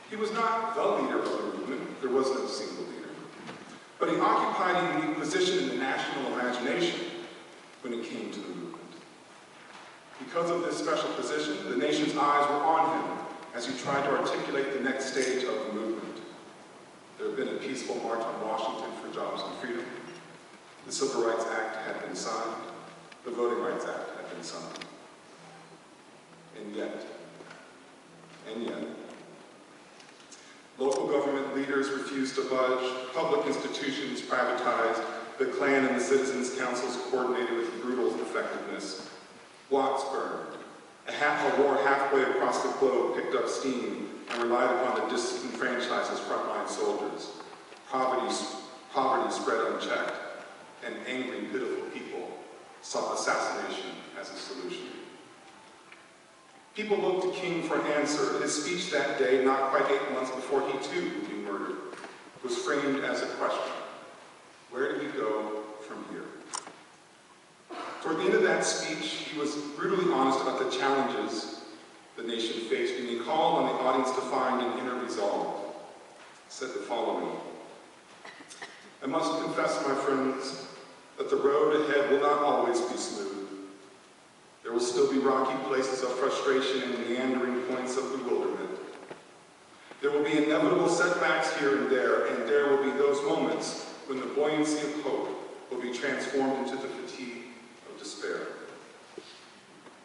He was not the leader of the movement. There was no single leader. But he occupied a unique position in the national imagination when it came to the movement. Because of this special position, the nation's eyes were on him as he tried to articulate the next stage of the movement. There had been a peaceful march on Washington for jobs and freedom. The Civil Rights Act had been signed. The Voting Rights Act had been signed. And yet, local government leaders refused to budge, public institutions privatized, the Klan and the Citizens' Councils coordinated with brutal effectiveness. Blocks burned. A war halfway across the globe picked up steam and relied upon the disenfranchised as frontline soldiers. Poverty spread unchecked, and angry, pitiful people saw assassination as a solution. People looked to King for an answer. His speech that day, not quite 8 months before he too would be murdered, was framed as a question. Where do we go from here? Toward the end of that speech, he was brutally honest about the challenges the nation faced, and he called on the audience to find an inner resolve. He said the following: I must confess, my friends, that the road ahead will not always be smooth. There will still be rocky places of frustration and meandering points of bewilderment. There will be inevitable setbacks here and there will be those moments when the buoyancy of hope will be transformed into the fatigue of despair.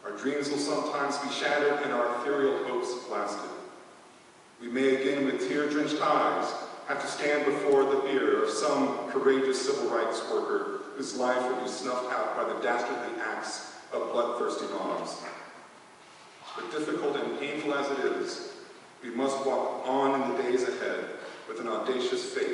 Our dreams will sometimes be shattered and our ethereal hopes blasted. We may again, with tear-drenched eyes, have to stand before the bier of some courageous civil rights worker whose life will be snuffed out by the dastardly acts of bloodthirsty mobs. But difficult and painful as it is, we must walk on in the days ahead with an audacious faith